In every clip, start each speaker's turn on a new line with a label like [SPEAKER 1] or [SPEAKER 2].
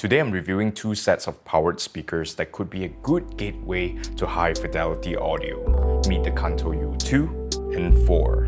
[SPEAKER 1] Today I'm reviewing two sets of powered speakers that could be a good gateway to high fidelity audio. Meet the Kanto YU2 and 4.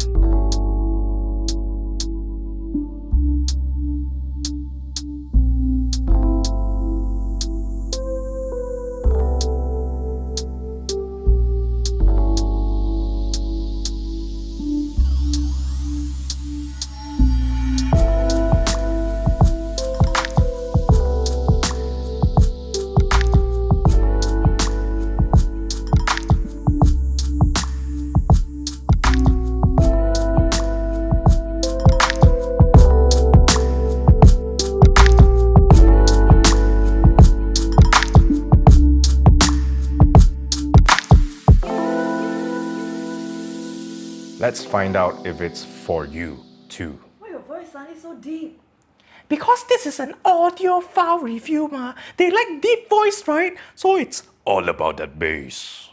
[SPEAKER 1] Let's find out if it's for you too.
[SPEAKER 2] Why your voice suddenly so deep?
[SPEAKER 3] Because this is an audiophile review, ma. They like deep voice, right? So it's
[SPEAKER 1] All about that bass.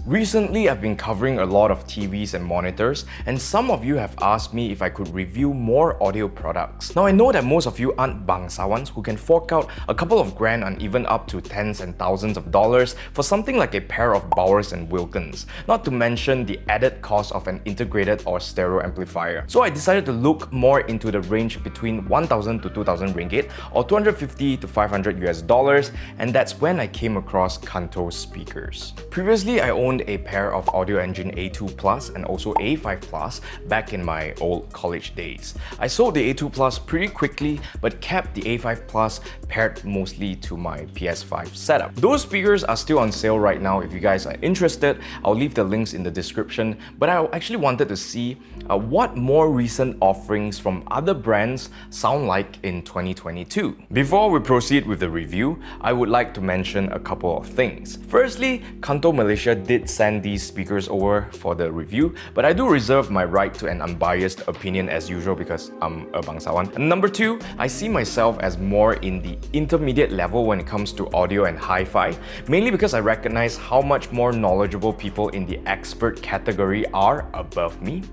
[SPEAKER 1] Recently, I've been covering a lot of TVs and monitors, and some of you have asked me if I could review more audio products. Now, I know that most of you aren't bangsawans who can fork out a couple of grand and even up to tens and thousands of dollars for something like a pair of Bowers and Wilkins, not to mention the added cost of an integrated or stereo amplifier. So I decided to look more into the range between 1,000 to 2,000 ringgit or 250 to 500 US dollars, and that's when I came across Kanto speakers. Previously, I owned a pair of Audio Engine A2 Plus and also A5 Plus back in my old college days. I sold the A2 Plus pretty quickly but kept the A5 Plus paired mostly to my PS5 setup. Those speakers are still on sale right now. If you guys are interested, I'll leave the links in the description, but I actually wanted to see what more recent offerings from other brands sound like in 2022. Before we proceed with the review, I would like to mention a couple of things. Firstly, Kanto Malaysia did send these speakers over for the review, but I do reserve my right to an unbiased opinion as usual because I'm a bangsawan. And number two, I see myself as more in the intermediate level when it comes to audio and hi-fi, mainly because I recognize how much more knowledgeable people in the expert category are above me.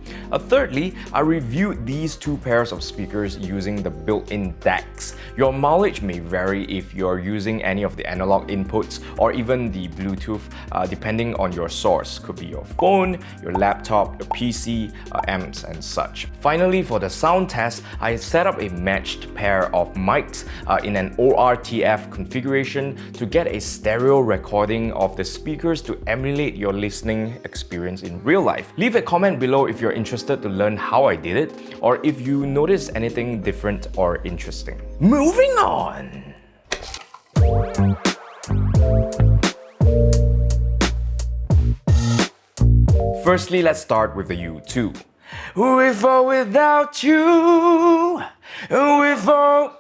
[SPEAKER 1] Thirdly, I reviewed these two pairs of speakers using the built-in DACs. Your mileage may vary if you're using any of the analog inputs or even the Bluetooth, depending on your source. Could be your phone, your laptop, your PC, amps and such. Finally, for the sound test, I set up a matched pair of mics in an ORTF configuration to get a stereo recording of the speakers to emulate your listening experience in real life. Leave a comment below if you're interested to learn how I did it or if you noticed anything different or interesting.
[SPEAKER 3] moving on.
[SPEAKER 1] Firstly, let's start with the YU2. With or without you, with or...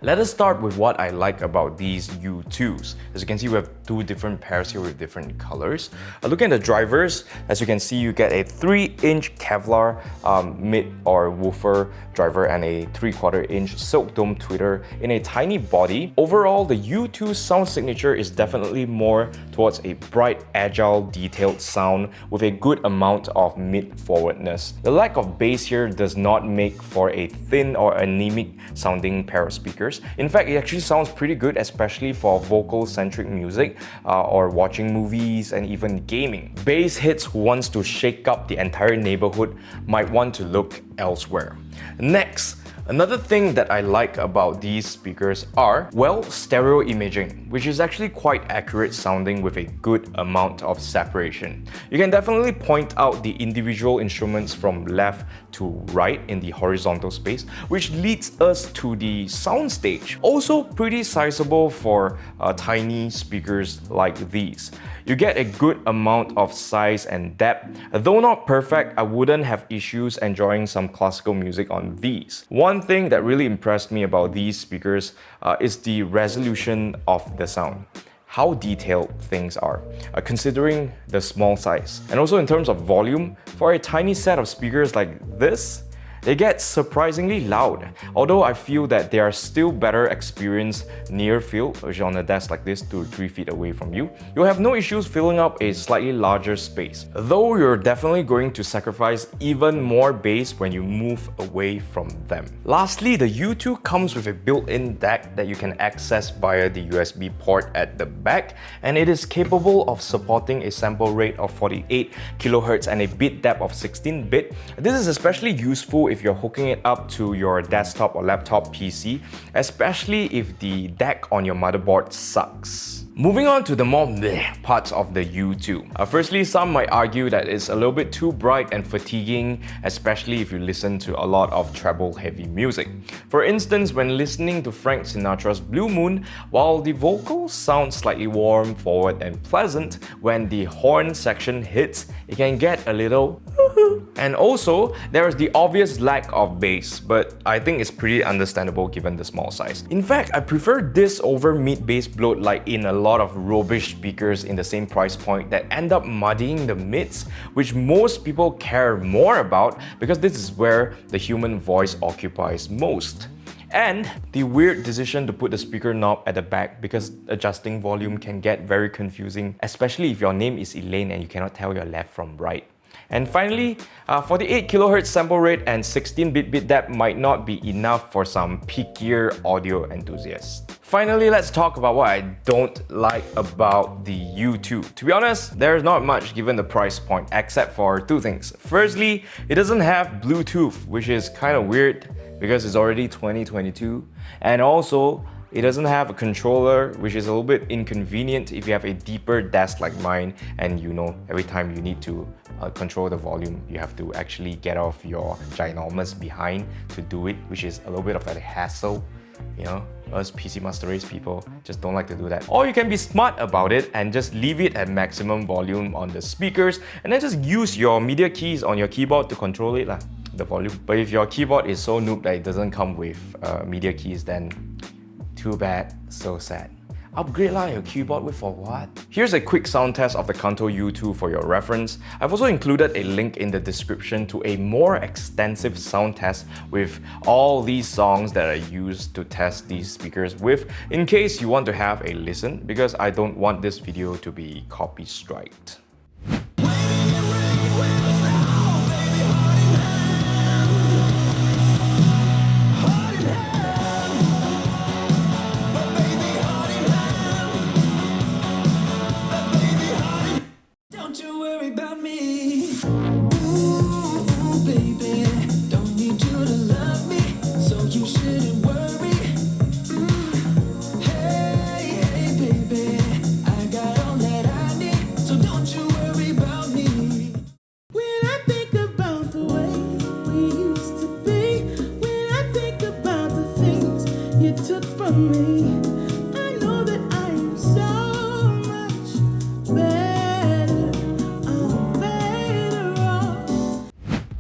[SPEAKER 1] Let us start with what I like about these YU2s. As you can see, we have two different pairs here with different colors. Looking at the drivers, as you can see, you get a 3-inch Kevlar mid or woofer driver and a 3/4-inch silk dome tweeter in a tiny body. Overall, the YU2 sound signature is definitely more towards a bright, agile, detailed sound with a good amount of mid-forwardness. The lack of bass here does not make for a thin or anemic sounding pair of speakers. In fact, it actually sounds pretty good, especially for vocal-centric music or watching movies and even gaming. Bass hits who wants to shake up the entire neighborhood might want to look elsewhere. Next, another thing that I like about these speakers are, well, stereo imaging, which is actually quite accurate sounding with a good amount of separation. You can definitely point out the individual instruments from left to right in the horizontal space, which leads us to the soundstage. Also pretty sizable for tiny speakers like these. You get a good amount of size and depth. Though not perfect, I wouldn't have issues enjoying some classical music on these. One thing that really impressed me about these speakers is the resolution of the sound. How detailed things are, considering the small size. And also in terms of volume, for a tiny set of speakers like this, They get surprisingly loud, although I feel that they are still better experienced near field, which is on a desk like this 2 to 3 feet away from you. You'll have no issues filling up a slightly larger space, though you're definitely going to sacrifice even more bass when you move away from them. Lastly, the YU2 comes with a built-in DAC that you can access via the USB port at the back, and it is capable of supporting a sample rate of 48 kHz and a bit depth of 16-bit. This is especially useful if you're hooking it up to your desktop or laptop PC, especially if the DAC on your motherboard sucks. Moving on to the more meh parts of the YU2. Firstly, some might argue that it's a little bit too bright and fatiguing, especially if you listen to a lot of treble-heavy music. For instance, when listening to Frank Sinatra's Blue Moon, while the vocals sound slightly warm, forward, and pleasant, when the horn section hits, it can get a little and also, there is the obvious lack of bass, but I think it's pretty understandable given the small size. In fact, I prefer this over mid-bass bloat like in a lot of rubbish speakers in the same price point that end up muddying the mids, which most people care more about because this is where the human voice occupies most. And the weird decision to put the speaker knob at the back because adjusting volume can get very confusing, especially if your name is Elaine and you cannot tell your left from right. And finally, 48 kHz sample rate and 16-bit bit depth might not be enough for some pickier audio enthusiasts. Finally, let's talk about what I don't like about the YU2. To be honest, there's not much given the price point except for 2 things. Firstly, it doesn't have Bluetooth, which is kind of weird because it's already 2022, and also it doesn't have a controller, which is a little bit inconvenient if you have a deeper desk like mine and every time you need to control the volume, you have to actually get off your ginormous behind to do it, which is a little bit of a hassle. Us PC Master Race people just don't like to do that. Or you can be smart about it and just leave it at maximum volume on the speakers and then just use your media keys on your keyboard to control it, the volume. But if your keyboard is so noob that it doesn't come with media keys, then too bad, so sad. Upgrade your keyboard with for what? Here's a quick sound test of the Kanto YU2 for your reference. I've also included a link in the description to a more extensive sound test with all these songs that I used to test these speakers with, in case you want to have a listen, because I don't want this video to be copy-striked.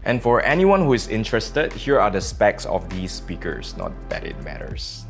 [SPEAKER 1] And for anyone who is interested, here are the specs of these speakers, not that it matters.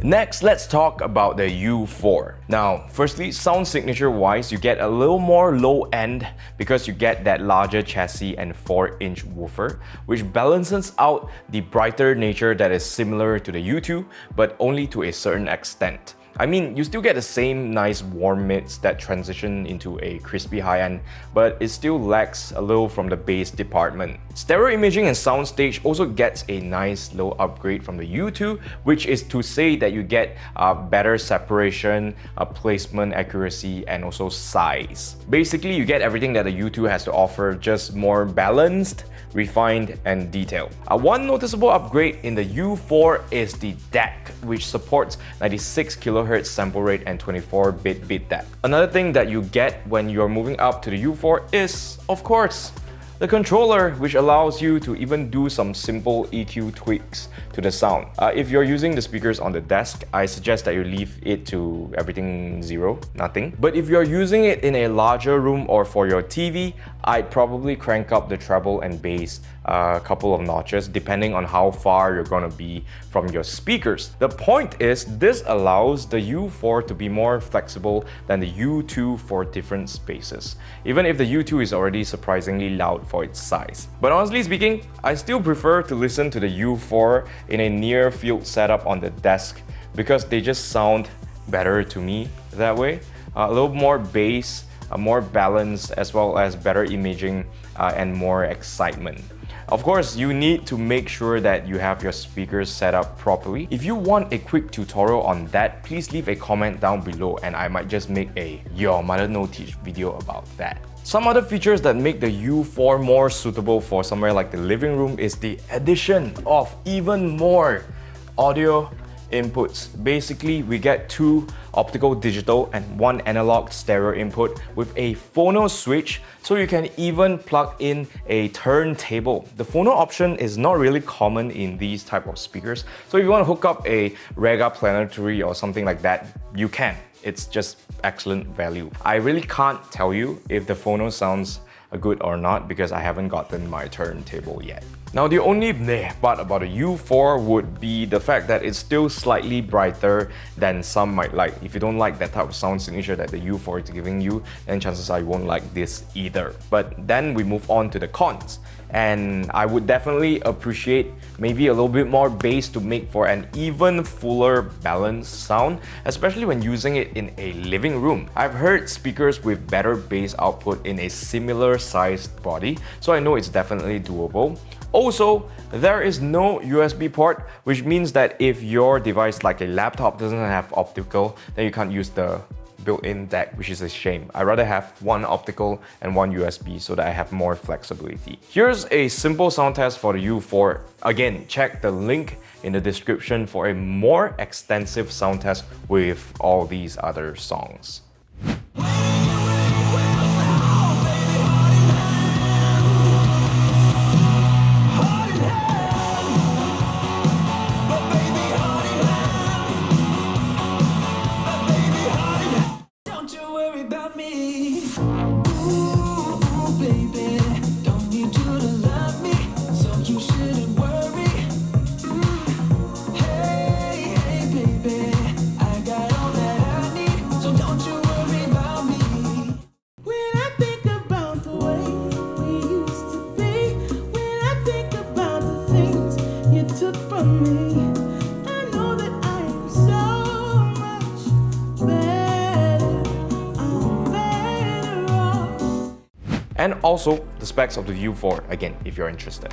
[SPEAKER 1] Next, let's talk about the YU4. Now, firstly, sound signature wise, you get a little more low end because you get that larger chassis and 4-inch woofer, which balances out the brighter nature that is similar to the YU2, but only to a certain extent. I mean, you still get the same nice warm mids that transition into a crispy high-end, but it still lacks a little from the bass department. Stereo imaging and soundstage also gets a nice little upgrade from the YU2, which is to say that you get better separation, placement accuracy, and also size. Basically, you get everything that the YU2 has to offer, just more balanced, refined, and detailed. One noticeable upgrade in the YU4 is the DAC, which supports 96 kHz sample rate and 24-bit bit depth. Another thing that you get when you're moving up to the YU4 is, of course, the controller, which allows you to even do some simple EQ tweaks to the sound. If you're using the speakers on the desk, I suggest that you leave it to everything 0, nothing. But if you're using it in a larger room or for your TV, I'd probably crank up the treble and bass a couple of notches depending on how far you're going to be from your speakers. The point is, this allows the YU4 to be more flexible than the YU2 for different spaces, even if the YU2 is already surprisingly loud for its size. But honestly speaking, I still prefer to listen to the YU4 in a near field setup on the desk because they just sound better to me that way. A little more bass, more balance, as well as better imaging and more excitement. Of course, you need to make sure that you have your speakers set up properly. If you want a quick tutorial on that, please leave a comment down below and I might just make a Your Mother No Teach video about that. Some other features that make the YU4 more suitable for somewhere like the living room is the addition of even more audio inputs. Basically, we get 2 optical digital and 1 analog stereo input with a phono switch, so you can even plug in a turntable. The phono option is not really common in these type of speakers, so if you want to hook up a Rega Planetary or something like that, you can. It's just excellent value. I really can't tell you if the phono sounds good or not because I haven't gotten my turntable yet. Now, the only meh part about a YU4 would be the fact that it's still slightly brighter than some might like. If you don't like that type of sound signature that the YU4 is giving you, then chances are you won't like this either. But then we move on to the cons. And I would definitely appreciate maybe a little bit more bass to make for an even fuller balanced sound, especially when using it in a living room. I've heard speakers with better bass output in a similar sized body, so I know it's definitely doable. Also, there is no USB port, which means that if your device like a laptop doesn't have optical, then you can't use the built-in DAC, which is a shame. I'd rather have 1 optical and 1 USB so that I have more flexibility. Here's a simple sound test for the YU4. Again, check the link in the description for a more extensive sound test with all these other songs. And also the specs of the YU4, again, if you're interested.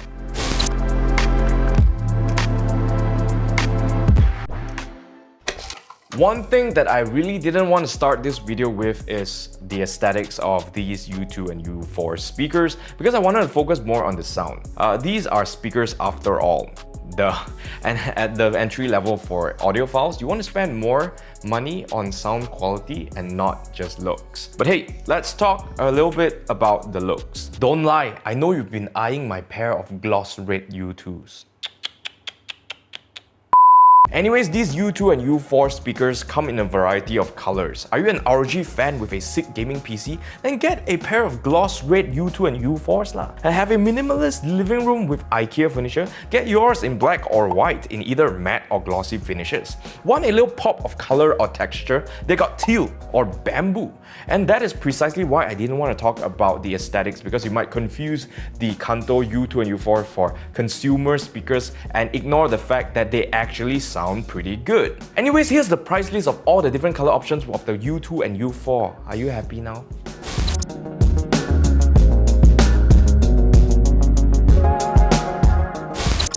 [SPEAKER 1] One thing that I really didn't want to start this video with is the aesthetics of these YU2 and YU4 speakers because I wanted to focus more on the sound. These are speakers after all. And at the entry level for audiophiles, you want to spend more money on sound quality and not just looks. But hey, let's talk a little bit about the looks. Don't lie, I know you've been eyeing my pair of gloss red YU2s. Anyways, these YU2 and YU4 speakers come in a variety of colors. Are you an ROG fan with a sick gaming PC? Then get a pair of gloss red YU2 and YU4s lah. And have a minimalist living room with IKEA furniture? Get yours in black or white in either matte or glossy finishes. Want a little pop of color or texture? They got teal or bamboo. And that is precisely why I didn't want to talk about the aesthetics, because you might confuse the Kanto YU2 and YU4 for consumer speakers and ignore the fact that they actually sound pretty good. Anyways, here's the price list of all the different color options of the YU2 and YU4. Are you happy now?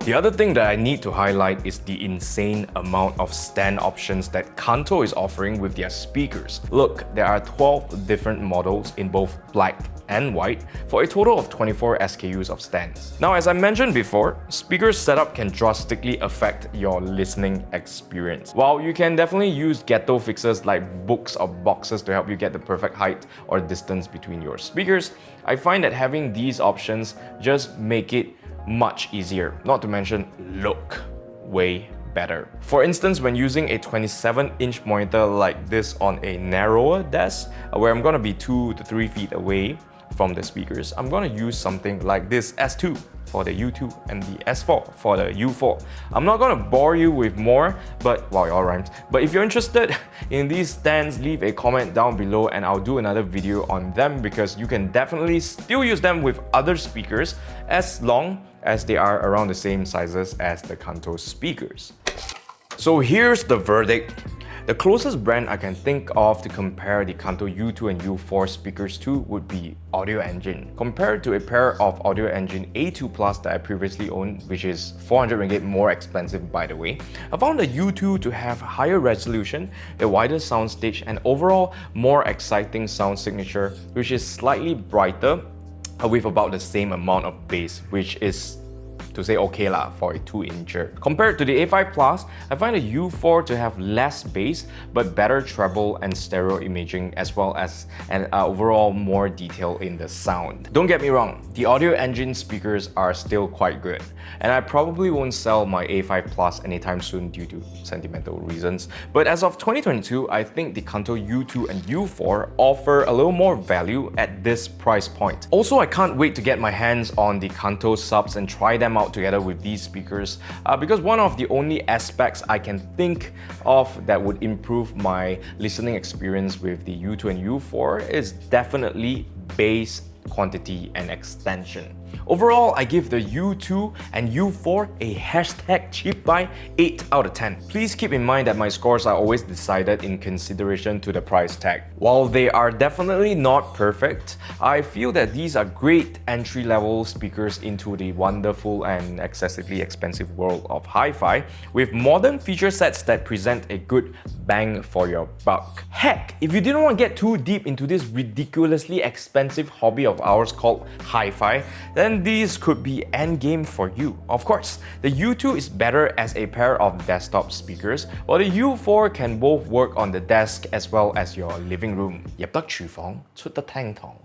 [SPEAKER 1] The other thing that I need to highlight is the insane amount of stand options that Kanto is offering with their speakers. Look, there are 12 different models in both black and white for a total of 24 SKUs of stands. Now, as I mentioned before, speaker setup can drastically affect your listening experience. While you can definitely use ghetto fixes like books or boxes to help you get the perfect height or distance between your speakers, I find that having these options just make it much easier, not to mention look way better. For instance, when using a 27-inch monitor like this on a narrower desk, where I'm gonna be 2 to 3 feet away from the speakers, I'm gonna use something like this S2 for the U2 and the S4 for the U4. I'm not gonna bore you with more, but wow, it all rhymes. But if you're interested in these stands, leave a comment down below and I'll do another video on them, because you can definitely still use them with other speakers as long as they are around the same sizes as the Kanto speakers. So here's the verdict. The closest brand I can think of to compare the Kanto U2 and U4 speakers to would be Audio Engine. Compared to a pair of Audio Engine A2 Plus that I previously owned, which is 400 ringgit more expensive by the way, I found the U2 to have higher resolution, a wider soundstage, and overall more exciting sound signature, which is slightly brighter with about the same amount of bass, which is to say okay lah for a 2-incher. Compared to the A5 Plus, I find the U4 to have less bass but better treble and stereo imaging, as well as an overall more detail in the sound. Don't get me wrong, the Audio Engine speakers are still quite good, and I probably won't sell my A5 Plus anytime soon due to sentimental reasons. But as of 2022, I think the Kanto U2 and U4 offer a little more value at this price point. Also, I can't wait to get my hands on the Kanto subs and try them out together with these speakers, because one of the only aspects I can think of that would improve my listening experience with the U2 and U4 is definitely bass quantity and extension. Overall, I give the U2 and U4 a hashtag cheap buy 8 out of 10. Please keep in mind that my scores are always decided in consideration to the price tag. While they are definitely not perfect, I feel that these are great entry-level speakers into the wonderful and excessively expensive world of hi-fi, with modern feature sets that present a good bang for your buck. Heck, if you didn't want to get too deep into this ridiculously expensive hobby of ours called hi-fi, then these could be endgame for you. Of course, the U2 is better as a pair of desktop speakers, while the U4 can both work on the desk as well as your living room. 入得廚房，出得廳堂。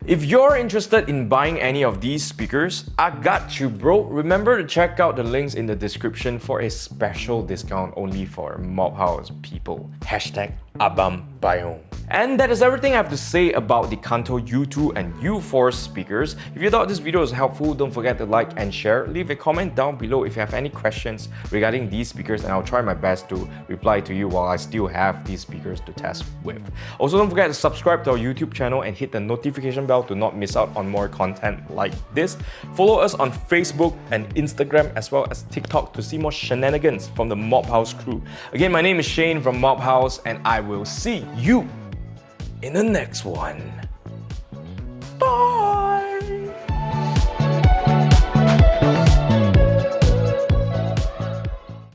[SPEAKER 1] If you're interested in buying any of these speakers, I got you bro. Remember to check out the links in the description for a special discount only for Mobhouse people. Hashtag Abam Bayong. And that is everything I have to say about the Kanto U2 and U4 speakers. If you thought this video was helpful, don't forget to like and share. Leave a comment down below if you have any questions regarding these speakers, and I'll try my best to reply to you while I still have these speakers to test with. Also, don't forget to subscribe to our YouTube channel and hit the notification bell to not miss out on more content like this. Follow us on Facebook and Instagram as well as TikTok to see more shenanigans from the Mobhouse crew. Again, my name is Shane from Mobhouse, and I will see you in the next one.